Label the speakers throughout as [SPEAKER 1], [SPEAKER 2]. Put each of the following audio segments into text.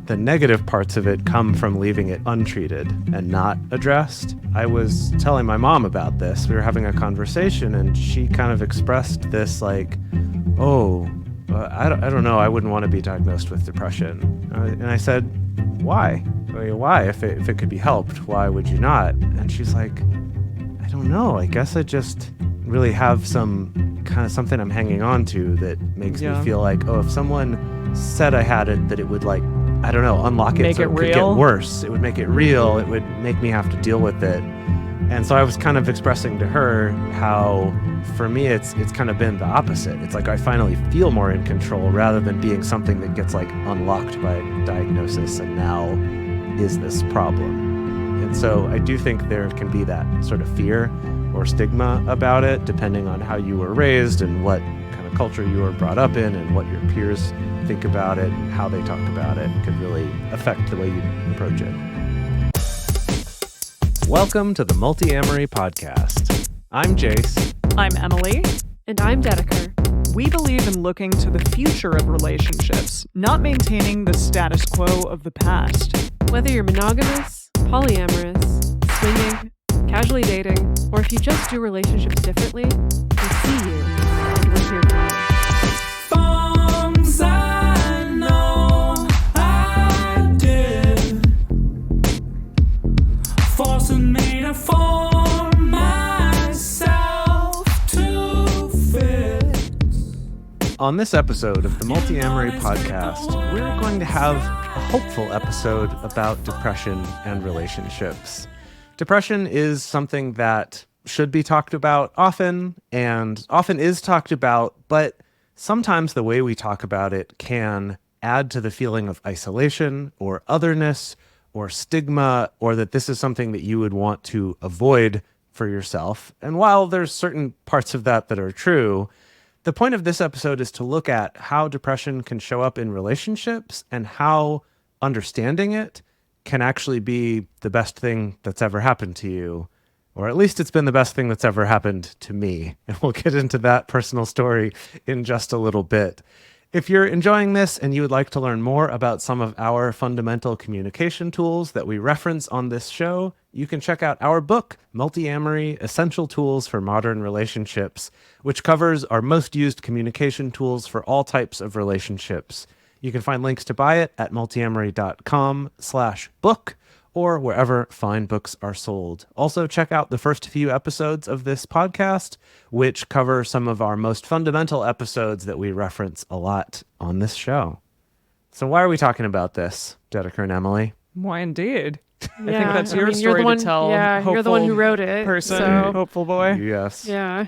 [SPEAKER 1] the negative parts of it come from leaving it untreated and not addressed. I was telling my mom about this. We were having a conversation and she kind of expressed this like, oh, I don't know. I wouldn't want to be diagnosed with depression. And I said, why? I mean, why? If it could be helped, why would you not? And she's like, I don't know. I guess I just really have some kind of something I'm hanging on to that makes me feel like, oh, if someone said I had it, that it would like, I don't know, unlock it so it could get worse. It would make it real. It would make me have to deal with it. And so I was kind of expressing to her how, for me, it's kind of been the opposite. It's like I finally feel more in control rather than being something that gets like unlocked by diagnosis and now is this problem. And so I do think there can be that sort of fear or stigma about it, depending on how you were raised and what kind of culture you were brought up in and what your peers think about it and how they talk about it could really affect the way you approach it. Welcome to the Multiamory podcast. I'm Jace.
[SPEAKER 2] I'm Emily.
[SPEAKER 3] And I'm Dedeker.
[SPEAKER 2] We believe in looking to the future of relationships, not maintaining the status quo of the past.
[SPEAKER 3] Whether you're monogamous, polyamorous, swinging, casually dating, or if you just do relationships differently, we see you and we're here for you.
[SPEAKER 4] Things I know I did, forcing me to form myself to fit.
[SPEAKER 1] On this episode of the Multiamory podcast, we're going to have a hopeful episode about depression and relationships. Depression is something that should be talked about often and often is talked about, but sometimes the way we talk about it can add to the feeling of isolation or otherness or stigma, or that this is something that you would want to avoid for yourself. And while there's certain parts of that that are true, the point of this episode is to look at how depression can show up in relationships and how understanding it can actually be the best thing that's ever happened to you. Or at least it's been the best thing that's ever happened to me. And we'll get into that personal story in just a little bit. If you're enjoying this and you would like to learn more about some of our fundamental communication tools that we reference on this show, you can check out our book, Multiamory: Essential Tools for Modern Relationships, which covers our most used communication tools for all types of relationships. You can find links to buy it at multiamory.com/book or wherever fine books are sold. Also, check out the first few episodes of this podcast, which cover some of our most fundamental episodes that we reference a lot on this show. So why are we talking about this, Dedeker and Emily?
[SPEAKER 2] Why indeed?
[SPEAKER 3] Yeah,
[SPEAKER 2] I think that's your
[SPEAKER 3] you're
[SPEAKER 2] story
[SPEAKER 3] the one,
[SPEAKER 2] to tell.
[SPEAKER 3] Yeah, you're the one who wrote it.
[SPEAKER 2] Person,
[SPEAKER 3] So,
[SPEAKER 2] hopeful boy.
[SPEAKER 1] Yes.
[SPEAKER 3] yeah.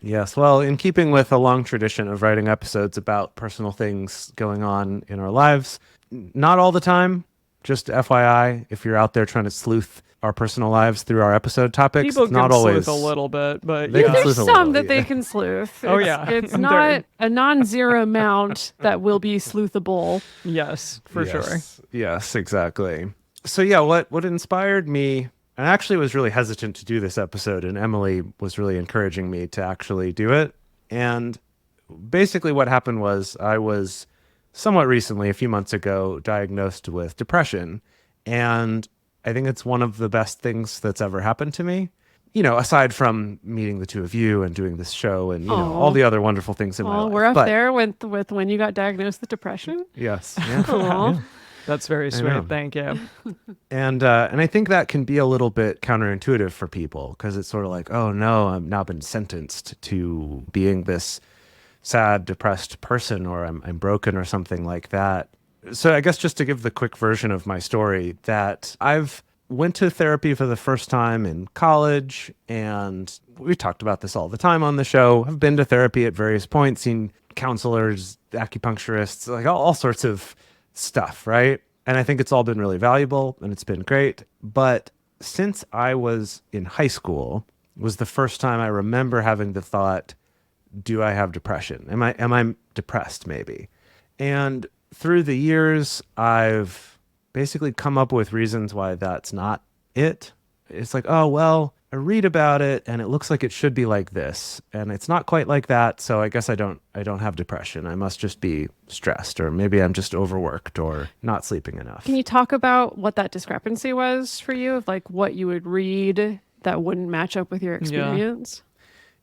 [SPEAKER 1] Yes. Well, in keeping with a long tradition of writing episodes about personal things going on in our lives, not all the time, just FYI, if you're out there trying to sleuth our personal lives through our episode topics,
[SPEAKER 2] People
[SPEAKER 1] it's not
[SPEAKER 2] can
[SPEAKER 1] always
[SPEAKER 2] sleuth a little bit, but
[SPEAKER 1] They can
[SPEAKER 3] There's
[SPEAKER 1] sleuth a
[SPEAKER 3] some
[SPEAKER 1] little,
[SPEAKER 3] that they
[SPEAKER 1] yeah.
[SPEAKER 3] can sleuth.
[SPEAKER 2] Oh, yeah.
[SPEAKER 3] It's
[SPEAKER 2] They're-
[SPEAKER 3] not a non-zero amount that will be sleuthable.
[SPEAKER 2] yes, for sure.
[SPEAKER 1] Yes, exactly. So yeah, what inspired me, and I actually was really hesitant to do this episode, and Emily was really encouraging me to actually do it. And basically what happened was I was somewhat recently, a few months ago, diagnosed with depression. And I think it's one of the best things that's ever happened to me. You know, aside from meeting the two of you and doing this show and, you know, all the other wonderful things in my life.
[SPEAKER 3] We're up
[SPEAKER 1] But-
[SPEAKER 3] there with when you got diagnosed with depression.
[SPEAKER 1] Yes. Yeah.
[SPEAKER 3] Aw.
[SPEAKER 1] Yeah.
[SPEAKER 2] That's very
[SPEAKER 1] I know.
[SPEAKER 2] sweet. Thank you.
[SPEAKER 1] And I think that can be a little bit counterintuitive for people because it's sort of like, oh no, I'm now been sentenced to being this sad, depressed person, or I'm broken or something like that. So I guess just to give the quick version of my story, that I've went to therapy for the first time in college, and we talked about this all the time on the show. I've been to therapy at various points, seen counselors, acupuncturists, like all sorts of stuff, right? And I think it's all been really valuable and it's been great. But since I was in high school was the first time I remember having the thought, do I have depression? Am I depressed maybe? And through the years, I've basically come up with reasons why that's not it. It's like, oh, well, I read about it and it looks like it should be like this, and it's not quite like that. So I guess I don't have depression. I must just be stressed, or maybe I'm just overworked or not sleeping enough.
[SPEAKER 3] Can you talk about what that discrepancy was for you, of like what you would read that wouldn't match up with your experience?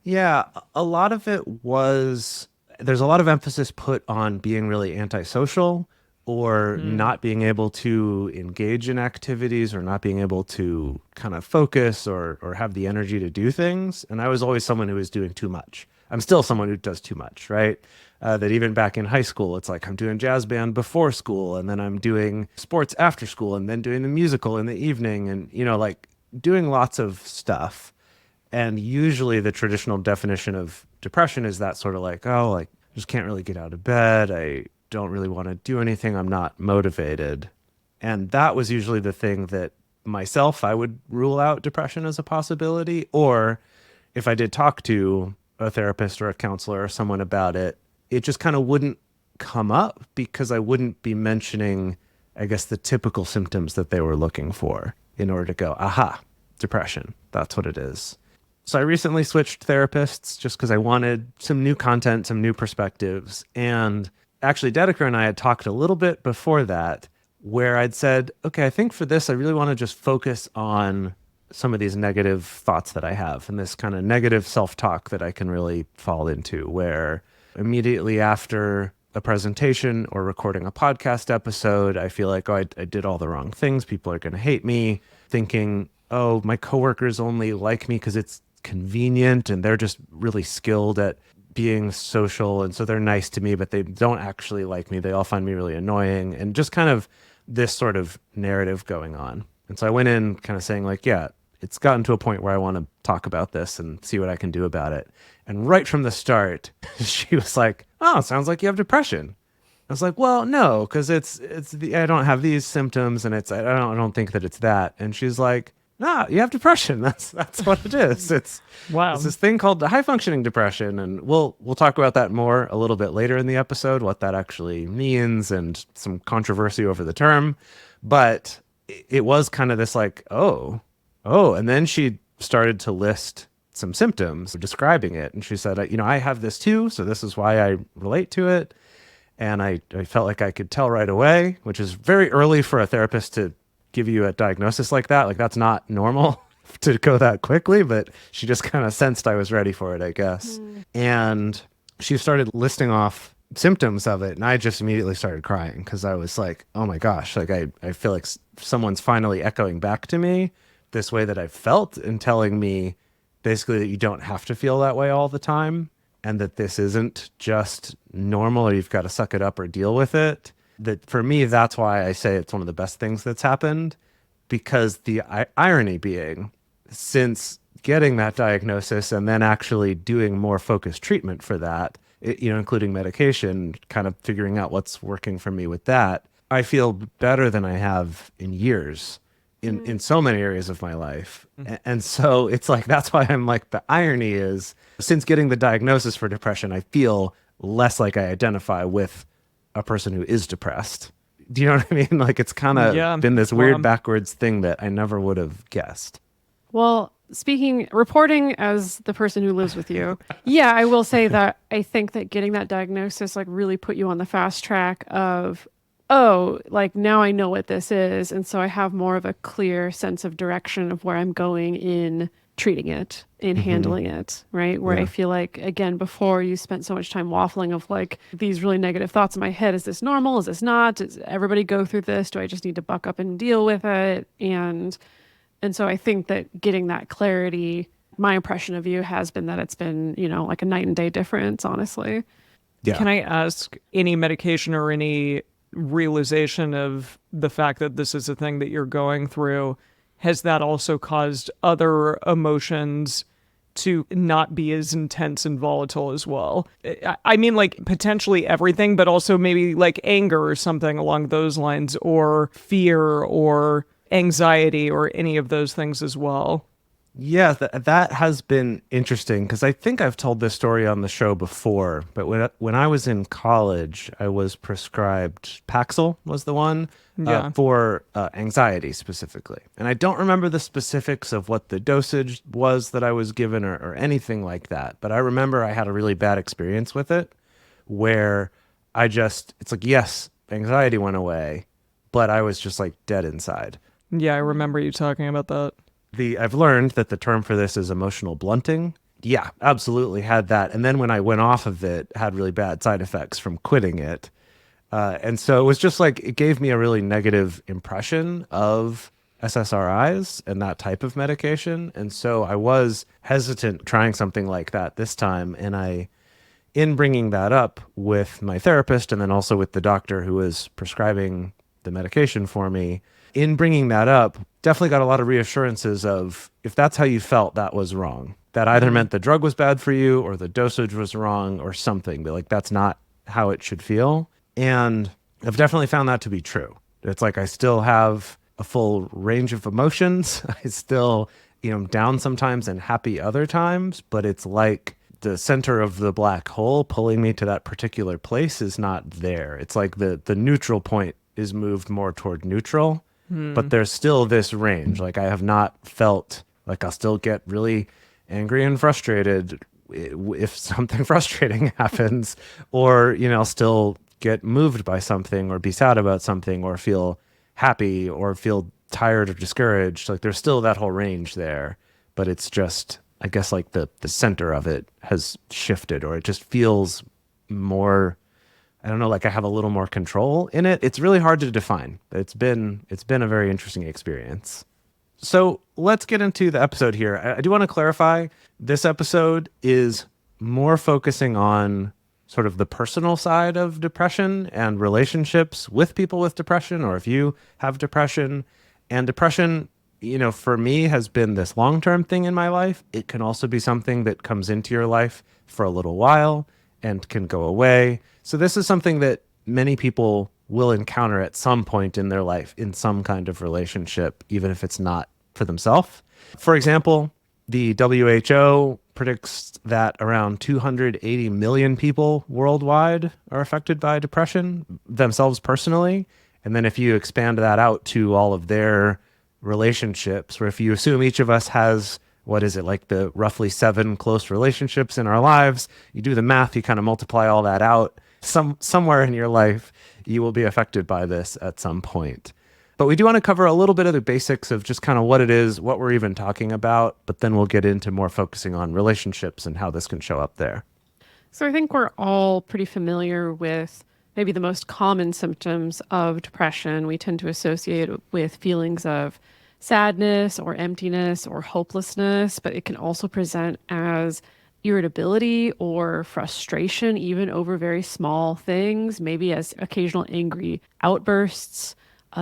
[SPEAKER 1] Yeah, a lot of it was, there's a lot of emphasis put on being really antisocial, or not being able to engage in activities, or not being able to kind of focus or have the energy to do things. And I was always someone who was doing too much. I'm still someone who does too much, right? That even back in high school, it's like I'm doing jazz band before school, and then I'm doing sports after school, and then doing the musical in the evening, and, like doing lots of stuff. And usually the traditional definition of depression is that sort of like, oh, like just can't really get out of bed. I don't really want to do anything. I'm not motivated. And that was usually the thing that I would rule out depression as a possibility. Or if I did talk to a therapist or a counselor or someone about it, it just kind of wouldn't come up because I wouldn't be mentioning, I guess, the typical symptoms that they were looking for in order to go, aha, depression. That's what it is. So I recently switched therapists just because I wanted some new content, some new perspectives. And actually, Dedeker and I had talked a little bit before that, where I'd said, okay, I think for this, I really want to just focus on some of these negative thoughts that I have and this kind of negative self-talk that I can really fall into, where immediately after a presentation or recording a podcast episode, I feel like, oh, I did all the wrong things. People are going to hate me, thinking, oh, my coworkers only like me because it's convenient and they're just really skilled at being social, and so they're nice to me, but they don't actually like me. They all find me really annoying, and just kind of this sort of narrative going on. And so I went in kind of saying like, yeah, it's gotten to a point where I want to talk about this and see what I can do about it. And right from the start, she was like, oh, it sounds like you have depression. I was like, well, no, because I don't have these symptoms, and I don't think that it's that. And she's like, nah, you have depression. That's what it is. It's this thing called high functioning depression, and we'll talk about that more a little bit later in the episode, what that actually means, and some controversy over the term. But it was kind of this like, oh, and then she started to list some symptoms describing it, and she said, I have this too, so this is why I relate to it. And I felt like I could tell right away, which is very early for a therapist to give you a diagnosis like that. Like, that's not normal to go that quickly, but she just kind of sensed I was ready for it, I guess. And she started listing off symptoms of it, and I just immediately started crying because I was like, oh my gosh, like I feel like someone's finally echoing back to me this way that I felt, and telling me basically that you don't have to feel that way all the time, and that this isn't just normal, or you've got to suck it up or deal with it. That for me, that's why I say it's one of the best things that's happened, because the irony being, since getting that diagnosis and then actually doing more focused treatment for that, including medication, kind of figuring out what's working for me with that, I feel better than I have in years in so many areas of my life. And so it's like, that's why I'm like, the irony is, since getting the diagnosis for depression, I feel less like I identify with a person who is depressed. Do you know what I mean? Like, it's kind of been this weird backwards thing that I never would have guessed.
[SPEAKER 3] Well, reporting as the person who lives with you, yeah, I will say that I think that getting that diagnosis like really put you on the fast track of, oh, like now I know what this is. And so I have more of a clear sense of direction of where I'm going in treating it, in handling it, right? Where I feel like, again, before you spent so much time waffling of like these really negative thoughts in my head. Is this normal? Is this not? Does everybody go through this? Do I just need to buck up and deal with it? And so I think that getting that clarity, my impression of you has been that it's been, like a night and day difference, honestly.
[SPEAKER 1] Yeah.
[SPEAKER 2] Can I ask, any medication or any realization of the fact that this is a thing that you're going through, has that also caused other emotions to not be as intense and volatile as well? I mean, like potentially everything, but also maybe like anger or something along those lines, or fear or anxiety or any of those things as well.
[SPEAKER 1] Yeah, that has been interesting because I think I've told this story on the show before. But when I was in college, I was prescribed Paxil was the one
[SPEAKER 2] Yeah.
[SPEAKER 1] for anxiety specifically, and I don't remember the specifics of what the dosage was that I was given or anything like that. But I remember I had a really bad experience with it, where it's like yes, anxiety went away, but I was just like dead inside.
[SPEAKER 2] Yeah, I remember you talking about that.
[SPEAKER 1] I've learned that the term for this is emotional blunting. Yeah, absolutely had that. And then when I went off of it, had really bad side effects from quitting it. And so it was just like, it gave me a really negative impression of SSRIs and that type of medication. And so I was hesitant trying something like that this time. And in bringing that up with my therapist and then also with the doctor who was prescribing the medication for me, in bringing that up, definitely got a lot of reassurances of if that's how you felt, that was wrong. That either meant the drug was bad for you or the dosage was wrong or something, but like that's not how it should feel. And I've definitely found that to be true. It's like I still have a full range of emotions. I still, down sometimes and happy other times, but it's like the center of the black hole pulling me to that particular place is not there. It's like the neutral point is moved more toward neutral. But there's still this range. Like I have not felt like I'll still get really angry and frustrated if something frustrating happens, or, I'll still get moved by something or be sad about something or feel happy or feel tired or discouraged. Like there's still that whole range there, but it's just, I guess like the center of it has shifted, or it just feels more, I don't know, like I have a little more control in it. It's really hard to define. It's been a very interesting experience. So let's get into the episode here. I do want to clarify, this episode is more focusing on sort of the personal side of depression and relationships with people with depression, or if you have depression. And depression, for me has been this long-term thing in my life. It can also be something that comes into your life for a little while and can go away. So this is something that many people will encounter at some point in their life in some kind of relationship, even if it's not for themselves. For example, the WHO predicts that around 280 million people worldwide are affected by depression themselves personally. And then if you expand that out to all of their relationships, or if you assume each of us has, what is it, like the roughly 7 close relationships in our lives, you do the math, you kind of multiply all that out. Somewhere in your life, you will be affected by this at some point. But we do want to cover a little bit of the basics of just kind of what it is, what we're even talking about, but then we'll get into more focusing on relationships and how this can show up there.
[SPEAKER 3] So I think we're all pretty familiar with maybe the most common symptoms of depression. We tend to associate it with feelings of sadness or emptiness or hopelessness, but it can also present as irritability or frustration, even over very small things, maybe as occasional angry outbursts.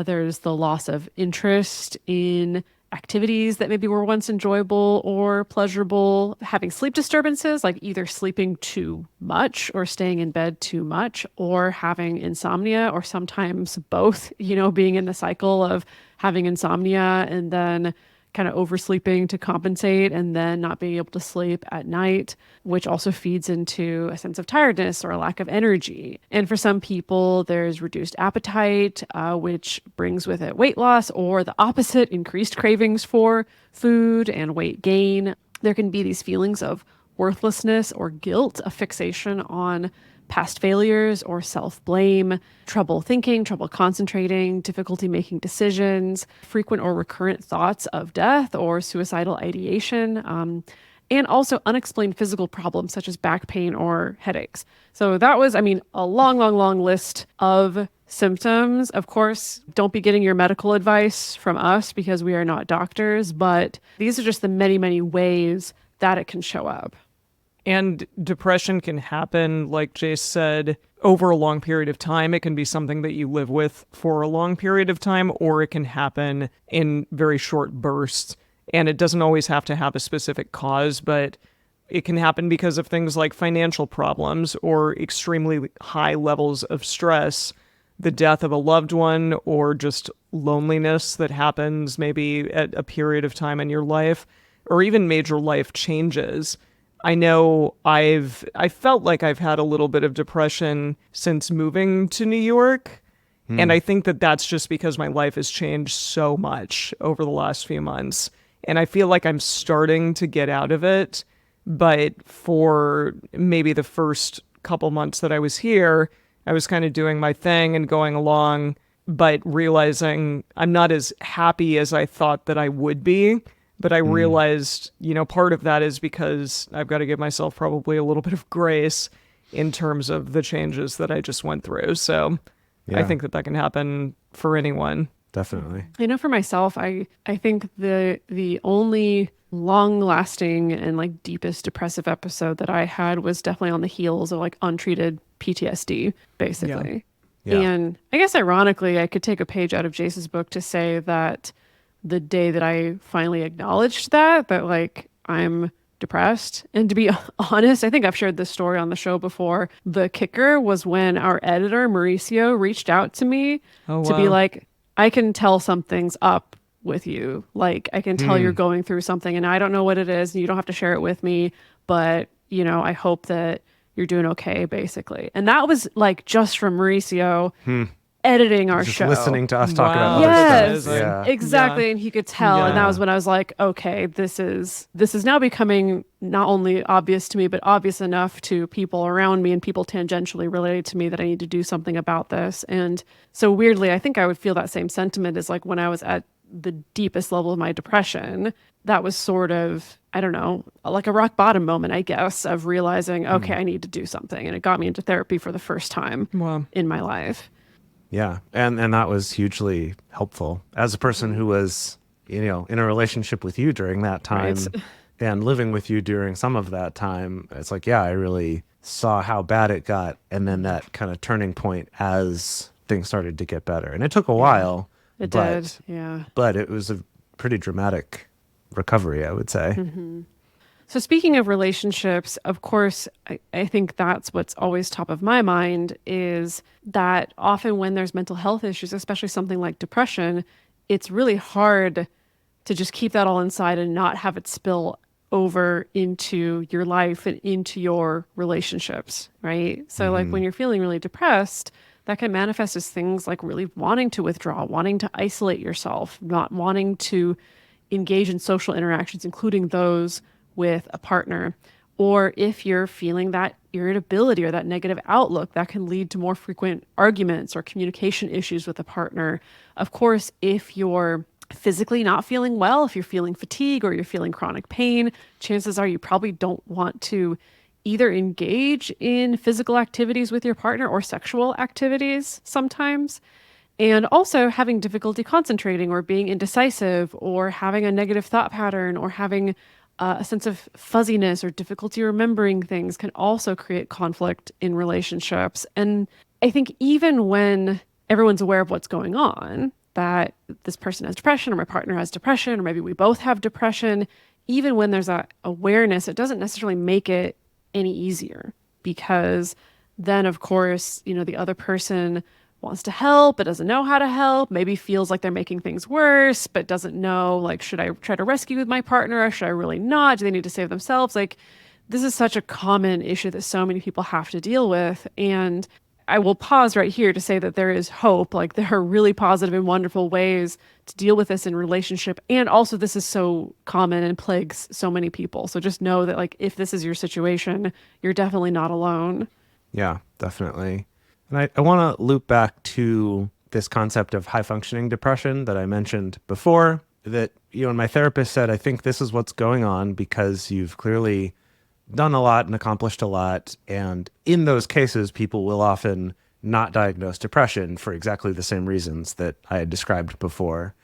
[SPEAKER 3] There's the loss of interest in activities that maybe were once enjoyable or pleasurable, having sleep disturbances, like either sleeping too much or staying in bed too much, or having insomnia, or sometimes both, being in the cycle of having insomnia and then kind of oversleeping to compensate and then not being able to sleep at night, which also feeds into a sense of tiredness or a lack of energy. And for some people, there's reduced appetite, which brings with it weight loss, or the opposite, increased cravings for food and weight gain. There can be these feelings of worthlessness or guilt, a fixation on past failures or self-blame, trouble thinking, trouble concentrating, difficulty making decisions, frequent or recurrent thoughts of death or suicidal ideation, and also unexplained physical problems such as back pain or headaches. So that was, a long list of symptoms. Of course, don't be getting your medical advice from us because we are not doctors, but these are just the many, many ways that it can show up.
[SPEAKER 2] And depression can happen, like Jace said, over a long period of time. It can be something that you live with for a long period of time, or it can happen in very short bursts. And it doesn't always have to have a specific cause, but it can happen because of things like financial problems or extremely high levels of stress, the death of a loved one, or just loneliness that happens maybe at a period of time in your life. or even major life changes. I know I felt like I've had a little bit of depression since moving to New York. And I think that that's just because my life has changed so much over the last few months. And I feel like I'm starting to get out of it. But for maybe the first couple months that I was here, I was kind of doing my thing and going along, but realizing I'm not as happy as I thought that I would be. But I realized, part of that is because I've got to give myself probably a little bit of grace in terms of the changes that I just went through. So I think that can happen for anyone.
[SPEAKER 1] Definitely.
[SPEAKER 3] I know for myself, I think the only long-lasting and like deepest depressive episode that I had was definitely on the heels of like untreated PTSD, basically.
[SPEAKER 1] Yeah.
[SPEAKER 3] And I guess ironically, I could take a page out of Jace's book to say that the day that I finally acknowledged that like I'm depressed. And to be honest, I think I've shared this story on the show before. The kicker was when our editor, Mauricio, reached out to me to be like, I can tell something's up with you. Like, I can tell you're going through something and I don't know what it is and you don't have to share it with me, but, I hope that you're doing okay, basically. And that was like just from Mauricio editing our
[SPEAKER 1] Just
[SPEAKER 3] show.
[SPEAKER 1] listening to us talk about
[SPEAKER 3] Yes,
[SPEAKER 1] other stuff. Yeah.
[SPEAKER 3] exactly.
[SPEAKER 2] Yeah.
[SPEAKER 3] And he could tell. And that
[SPEAKER 2] Yeah.
[SPEAKER 3] was when I was like, okay, this is now becoming not only obvious to me, but obvious enough to people around me and people tangentially related to me that I need to do something about this. And so weirdly, I think I would feel that same sentiment as like when I was at the deepest level of my depression. That was sort of, I don't know, like a rock bottom moment, I guess, of realizing, okay, I need to do something. And it got me into therapy for the first time in my life.
[SPEAKER 1] Yeah. And that was hugely helpful. As a person who was, in a relationship with you during that time and living with you during some of that time, it's like, I really saw how bad it got. And then that kind of turning point as things started to get better. And it took a while.
[SPEAKER 3] It did, yeah.
[SPEAKER 1] But it was a pretty dramatic recovery, I would say.
[SPEAKER 3] So speaking of relationships, of course, I think that's what's always top of my mind is that often when there's mental health issues, especially something like depression, it's really hard to just keep that all inside and not have it spill over into your life and into your relationships, right? So like when you're feeling really depressed, that can manifest as things like really wanting to withdraw, wanting to isolate yourself, not wanting to engage in social interactions, including those with a partner. Or if you're feeling that irritability or that negative outlook, that can lead to more frequent arguments or communication issues with a partner. Of course, if you're physically not feeling well, if you're feeling fatigue or you're feeling chronic pain, chances are you probably don't want to either engage in physical activities with your partner or sexual activities sometimes. And also having difficulty concentrating or being indecisive or having a negative thought pattern or having a sense of fuzziness or difficulty remembering things can also create conflict in relationships. And I think even when everyone's aware of what's going on, that this person has depression or my partner has depression or maybe we both have depression, even when there's that awareness, it doesn't necessarily make it any easier because then, of course, the other person wants to help but doesn't know how to help, maybe feels like they're making things worse but doesn't know, like, should I try to rescue with my partner or should I really not? Do they need to save themselves? Like, this is such a common issue that so many people have to deal with. And I will pause right here to say that there is hope. Like, there are really positive and wonderful ways to deal with this in relationship. And also this is so common and plagues so many people. So just know that, like, if this is your situation, you're definitely not alone.
[SPEAKER 1] Yeah, definitely. And I want to loop back to this concept of high functioning depression that I mentioned before, that, and my therapist said, I think this is what's going on because you've clearly done a lot and accomplished a lot. And in those cases, people will often not diagnose depression for exactly the same reasons that I had described before.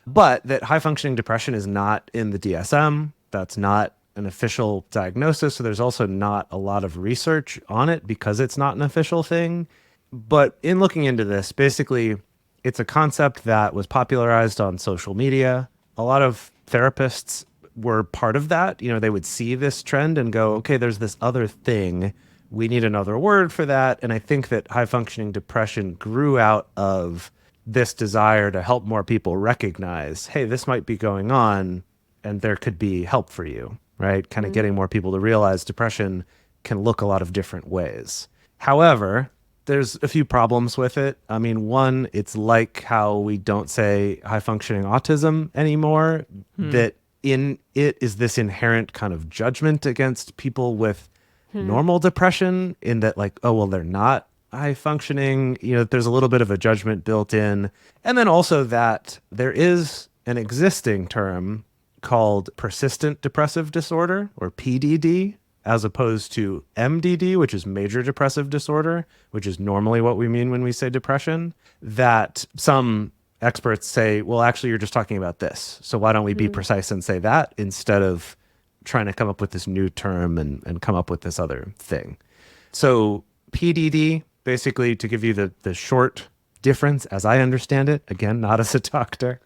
[SPEAKER 1] But that high functioning depression is not in the DSM. That's not an official diagnosis. So there's also not a lot of research on it because it's not an official thing. But in looking into this, basically, it's a concept that was popularized on social media. A lot of therapists were part of that. They would see this trend and go, okay, there's this other thing. We need another word for that. And I think that high functioning depression grew out of this desire to help more people recognize, hey, this might be going on. and there could be help for you, right? Kind of getting more people to realize depression can look a lot of different ways. However, there's a few problems with it. I mean, one, it's like how we don't say high functioning autism anymore, that in it is this inherent kind of judgment against people with normal depression, in that like, oh, well, they're not high functioning. There's a little bit of a judgment built in. And then also that there is an existing term called persistent depressive disorder, or PDD, as opposed to MDD, which is major depressive disorder, which is normally what we mean when we say depression, that some experts say, well, actually, you're just talking about this. So why don't we be precise and say that instead of trying to come up with this new term and come up with this other thing. So PDD, basically, to give you the short difference, as I understand it, again, not as a doctor,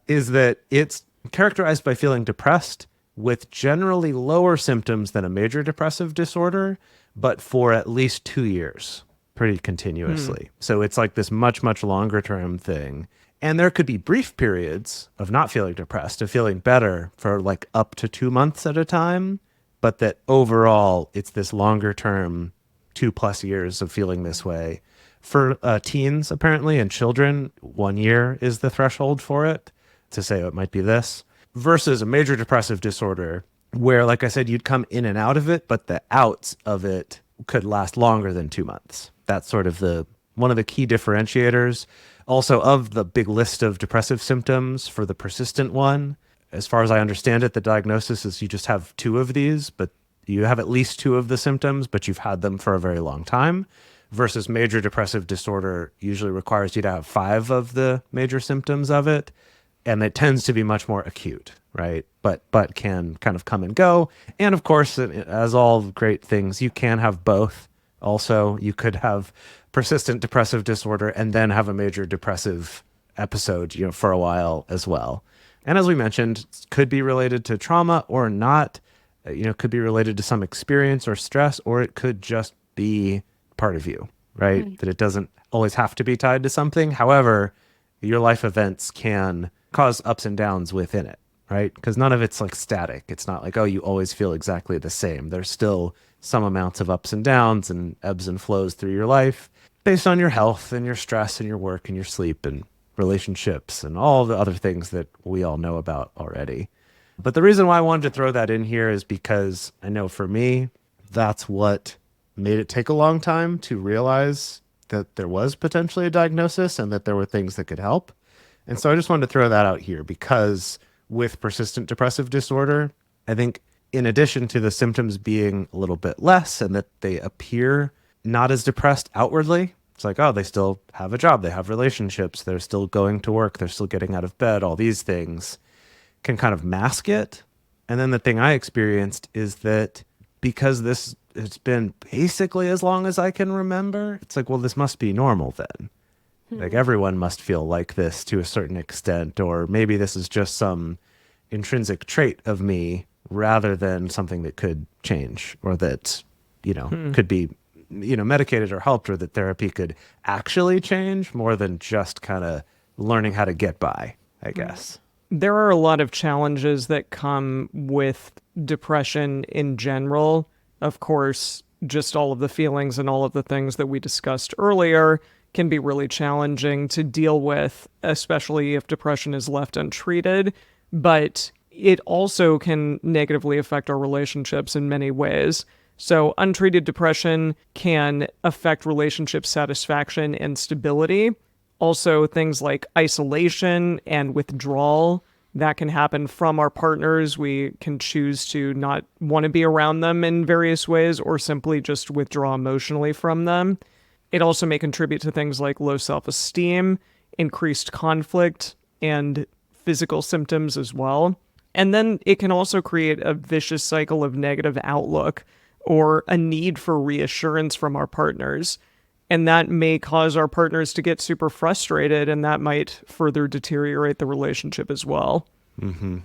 [SPEAKER 1] is that it's characterized by feeling depressed with generally lower symptoms than a major depressive disorder, but for at least 2 years, pretty continuously. So it's like this much, much longer term thing. And there could be brief periods of not feeling depressed, of feeling better for like up to 2 months at a time, but that overall it's this longer term 2+ years of feeling this way. For teens, apparently, and children, 1 year is the threshold for it to say, oh, it might be this. Versus a major depressive disorder where, like I said, you'd come in and out of it, but the outs of it could last longer than 2 months. That's sort of one of the key differentiators. Also, of the big list of depressive symptoms for the persistent one, as far as I understand it, the diagnosis is you just have 2 of these, but you have at least 2 of the symptoms, but you've had them for a very long time. Versus major depressive disorder usually requires you to have 5 of the major symptoms of it. And it tends to be much more acute, right? But can kind of come and go. And of course, as all great things, you can have both. Also, you could have persistent depressive disorder and then have a major depressive episode, for a while as well. And as we mentioned, could be related to trauma or not. Could be related to some experience or stress, or it could just be part of you, right? That it doesn't always have to be tied to something. However, your life events can cause ups and downs within it, right? Because none of it's like static. It's not like, oh, you always feel exactly the same. There's still some amounts of ups and downs and ebbs and flows through your life based on your health and your stress and your work and your sleep and relationships and all the other things that we all know about already. But the reason why I wanted to throw that in here is because I know for me, that's what made it take a long time to realize that there was potentially a diagnosis and that there were things that could help. And so I just wanted to throw that out here because with persistent depressive disorder, I think in addition to the symptoms being a little bit less and that they appear not as depressed outwardly, it's like, oh, they still have a job, they have relationships, they're still going to work, they're still getting out of bed, all these things can kind of mask it. And then the thing I experienced is that because it's been basically as long as I can remember, it's like, well, this must be normal then. Like everyone must feel like this to a certain extent, or maybe this is just some intrinsic trait of me rather than something that could change or that, could be, medicated or helped, or that therapy could actually change more than just kind of learning how to get by, I guess.
[SPEAKER 2] There are a lot of challenges that come with depression in general. Of course, just all of the feelings and all of the things that we discussed earlier can be really challenging to deal with, especially if depression is left untreated. But it also can negatively affect our relationships in many ways. So untreated depression can affect relationship satisfaction and stability. Also, things like isolation and withdrawal that can happen from our partners. We can choose to not want to be around them in various ways or simply just withdraw emotionally from them. It also may contribute to things like low self-esteem, increased conflict, and physical symptoms as well. And then it can also create a vicious cycle of negative outlook or a need for reassurance from our partners. And that may cause our partners to get super frustrated, and that might further deteriorate the relationship as well.
[SPEAKER 1] Mm-hmm.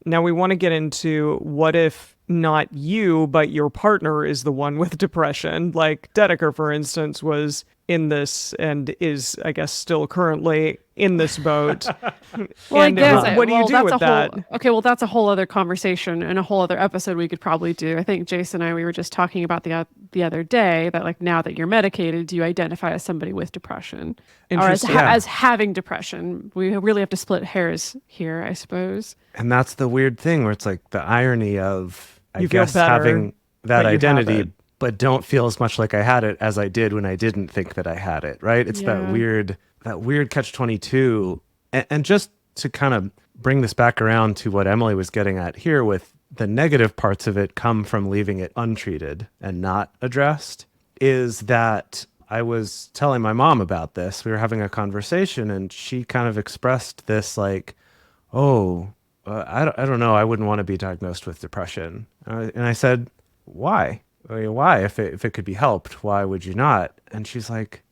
[SPEAKER 2] Now we want to get into what if not you, but your partner is the one with depression. Like Dedeker, for instance, was in this and is, I guess, still currently in this boat.
[SPEAKER 3] Well,
[SPEAKER 2] And
[SPEAKER 3] I guess
[SPEAKER 2] what do you do
[SPEAKER 3] that's
[SPEAKER 2] with
[SPEAKER 3] a
[SPEAKER 2] that?
[SPEAKER 3] whole, okay, well, that's a whole other conversation and a whole other episode we could probably do. I think Jason and I, we were just talking about the other day that like now that you're medicated, do you identify as somebody with depression or as,
[SPEAKER 2] Interesting. Yeah.
[SPEAKER 3] as having depression? We really have to split hairs here, I suppose.
[SPEAKER 1] And that's the weird thing where it's like the irony of, I
[SPEAKER 2] You feel
[SPEAKER 1] guess,
[SPEAKER 2] better,
[SPEAKER 1] having that
[SPEAKER 2] but you have
[SPEAKER 1] identity,
[SPEAKER 2] it.
[SPEAKER 1] but don't feel as much like I had it as I did when I didn't think that I had it, right? It's
[SPEAKER 3] Yeah.
[SPEAKER 1] that weird catch-22. And just to kind of bring this back around to what Emily was getting at here with the negative parts of it come from leaving it untreated and not addressed, is that I was telling my mom about this. We were having a conversation and she kind of expressed this like, oh, I don't know. I wouldn't want to be diagnosed with depression. And I said, why? I mean, why? If it could be helped, why would you not? And she's like,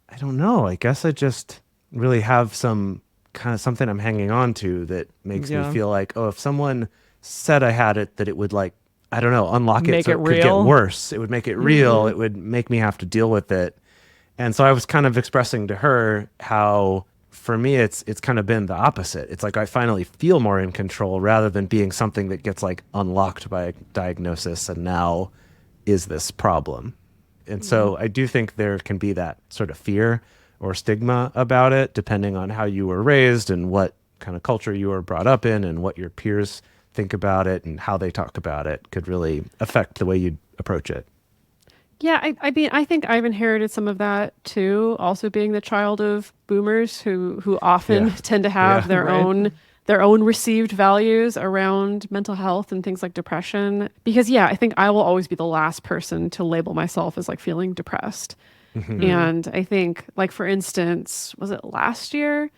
[SPEAKER 1] I don't know. I guess I just really have some kind of something I'm hanging on to that makes me feel like, oh, if someone said I had it, that it would like, I don't know, unlock it
[SPEAKER 2] Make
[SPEAKER 1] so
[SPEAKER 2] it
[SPEAKER 1] it could get
[SPEAKER 2] real?
[SPEAKER 1] worse. It would make it real. It would make me have to deal with it. And so I was kind of expressing to her how for me it's kind of been the opposite. It's like I finally feel more in control rather than being something that gets like unlocked by a diagnosis and now is this problem. And so I do think there can be that sort of fear or stigma about it, depending on how you were raised and what kind of culture you were brought up in and what your peers think about it and how they talk about it could really affect the way you approach it.
[SPEAKER 3] Yeah, I mean, I think I've inherited some of that too. Also, being the child of boomers who often
[SPEAKER 1] Yeah.
[SPEAKER 3] tend to have
[SPEAKER 1] Yeah.
[SPEAKER 3] their
[SPEAKER 2] Right.
[SPEAKER 3] own received values around mental health and things like depression. Because yeah, I think I will always be the last person to label myself as like feeling depressed. And I think, like for instance, was it last year?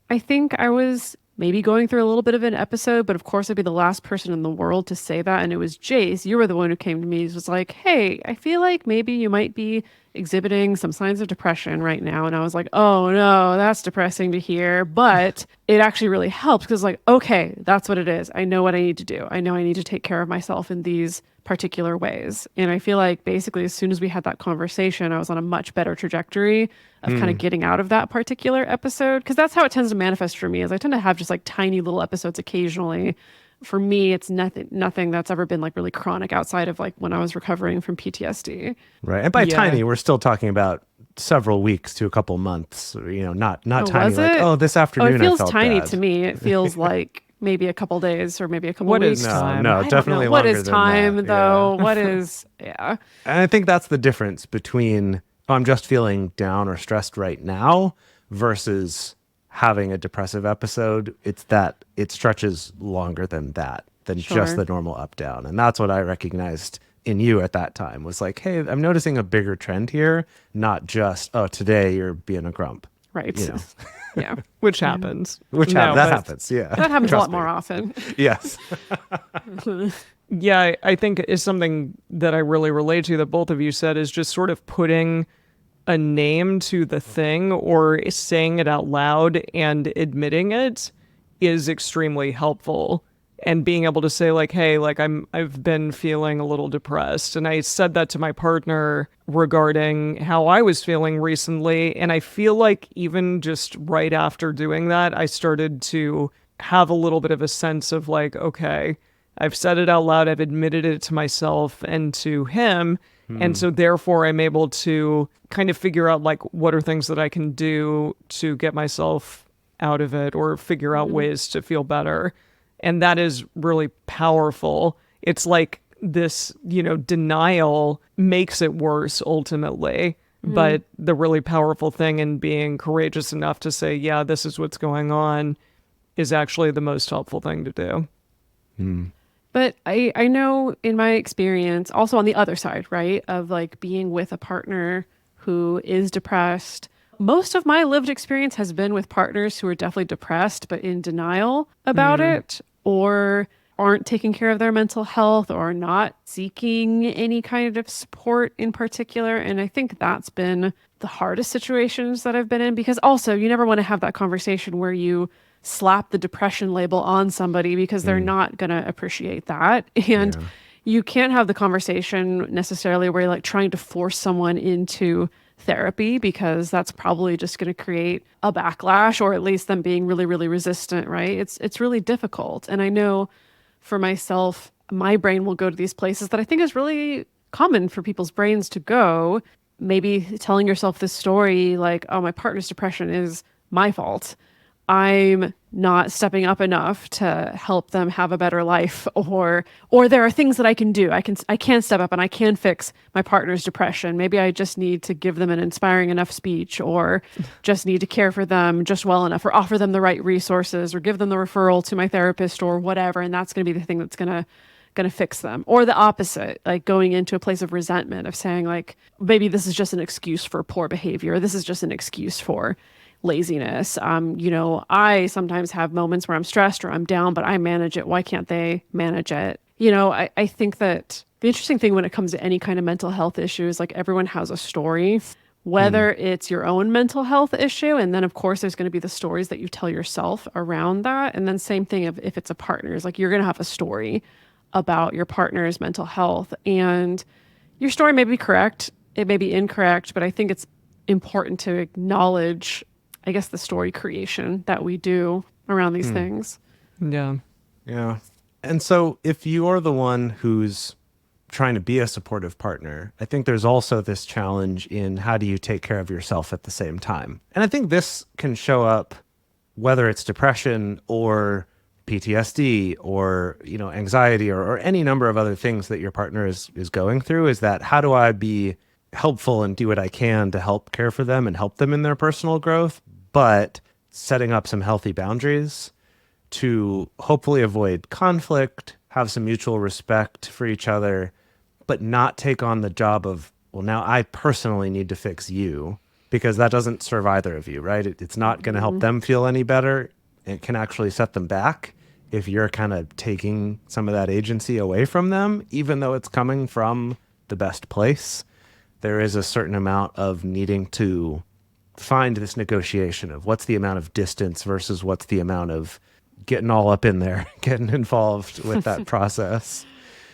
[SPEAKER 3] I think I was maybe going through a little bit of an episode, but of course I'd be the last person in the world to say that. And it was Jace. You were the one who came to me. Was like, hey, I feel like maybe you might be exhibiting some signs of depression right now. And I was like, oh no, that's depressing to hear. But it actually really helped because like, okay, that's what it is. I know what I need to do. I know I need to take care of myself in these particular ways. And I feel like basically as soon as we had that conversation, I was on a much better trajectory of kind of getting out of that particular episode. Because that's how it tends to manifest for me, is I tend to have just like tiny little episodes occasionally. For me, it's nothing that's ever been like really chronic outside of like when I was recovering from PTSD.
[SPEAKER 1] Right. And by
[SPEAKER 2] Yeah.
[SPEAKER 1] tiny, we're still talking about several weeks to a couple months, not
[SPEAKER 3] Oh,
[SPEAKER 1] tiny
[SPEAKER 3] was
[SPEAKER 1] like,
[SPEAKER 3] it?
[SPEAKER 1] oh, this
[SPEAKER 3] Oh,
[SPEAKER 1] afternoon
[SPEAKER 3] it feels
[SPEAKER 1] I felt
[SPEAKER 3] tiny
[SPEAKER 1] bad.
[SPEAKER 3] to me. It feels like maybe a couple days or maybe a couple
[SPEAKER 2] What
[SPEAKER 3] weeks.
[SPEAKER 2] is
[SPEAKER 1] No,
[SPEAKER 2] time?
[SPEAKER 1] no,
[SPEAKER 3] I don't
[SPEAKER 1] definitely
[SPEAKER 3] know. What
[SPEAKER 1] longer
[SPEAKER 3] is
[SPEAKER 1] than
[SPEAKER 3] time
[SPEAKER 1] that.
[SPEAKER 3] though?
[SPEAKER 1] Yeah.
[SPEAKER 3] What is yeah.
[SPEAKER 1] And I think that's the difference between, oh, I'm just feeling down or stressed right now versus having a depressive episode. It's that it stretches longer than that, than
[SPEAKER 3] Sure.
[SPEAKER 1] just the normal up down. And that's what I recognized in you at that time was like, hey, I'm noticing a bigger trend here, not just, oh, today you're being a grump.
[SPEAKER 3] Right.
[SPEAKER 1] You know.
[SPEAKER 3] Yeah.
[SPEAKER 2] Which happens.
[SPEAKER 1] Which
[SPEAKER 2] No,
[SPEAKER 1] that
[SPEAKER 2] but-
[SPEAKER 1] happens, yeah.
[SPEAKER 3] That happens a
[SPEAKER 1] Trust
[SPEAKER 3] lot
[SPEAKER 1] me.
[SPEAKER 3] more often.
[SPEAKER 1] Yes.
[SPEAKER 2] Yeah, I think is something that I really relate to that both of you said is just sort of putting a name to the thing or saying it out loud and admitting it is extremely helpful. And being able to say like, hey, like I've been feeling a little depressed. And I said that to my partner regarding how I was feeling recently. And I feel like even just right after doing that, I started to have a little bit of a sense of like, okay, I've said it out loud. I've admitted it to myself and to him. And so therefore I'm able to kind of figure out like what are things that I can do to get myself out of it or figure out ways to feel better. And that is really powerful. It's like this, denial makes it worse ultimately. But the really powerful thing in being courageous enough to say, yeah, this is what's going on is actually the most helpful thing to do.
[SPEAKER 3] But I know in my experience, also on the other side, right, of like being with a partner who is depressed, most of my lived experience has been with partners who are definitely depressed, but in denial about it or aren't taking care of their mental health or not seeking any kind of support in particular. And I think that's been the hardest situations that I've been in because also you never want to have that conversation where you slap the depression label on somebody because they're not going to appreciate that. And you can't have the conversation necessarily where you're like trying to force someone into therapy, because that's probably just going to create a backlash, or at least them being really, really resistant, right? It's really difficult. And I know for myself, my brain will go to these places that I think is really common for people's brains to go. Maybe telling yourself this story like, oh, my partner's depression is my fault. I'm not stepping up enough to help them have a better life, or there are things that I can do. I can step up and I can fix my partner's depression. Maybe I just need to give them an inspiring enough speech, or just need to care for them just well enough, or offer them the right resources, or give them the referral to my therapist or whatever, and that's going to be the thing that's going to fix them. Or the opposite, like going into a place of resentment, of saying like, maybe this is just an excuse for poor behavior. This is just an excuse for laziness. I sometimes have moments where I'm stressed or I'm down, but I manage it. Why can't they manage it? I think that the interesting thing when it comes to any kind of mental health issue is like everyone has a story, whether it's your own mental health issue. And then of course there's going to be the stories that you tell yourself around that. And then same thing if it's a partner, is like you're going to have a story about your partner's mental health, and your story may be correct. It may be incorrect, but I think it's important to acknowledge, I guess, the story creation that we do around these things.
[SPEAKER 2] Yeah.
[SPEAKER 1] Yeah. And so if you're the one who's trying to be a supportive partner, I think there's also this challenge in how do you take care of yourself at the same time? And I think this can show up whether it's depression or PTSD or, anxiety or any number of other things that your partner is going through, is that how do I be helpful and do what I can to help care for them and help them in their personal growth, but setting up some healthy boundaries to hopefully avoid conflict, have some mutual respect for each other, but not take on the job of, well, now I personally need to fix you, because that doesn't serve either of you, right? It's not going to help them feel any better. It can actually set them back if you're kind of taking some of that agency away from them, even though it's coming from the best place. There is a certain amount of needing to find this negotiation of what's the amount of distance versus what's the amount of getting all up in there, getting involved with that process.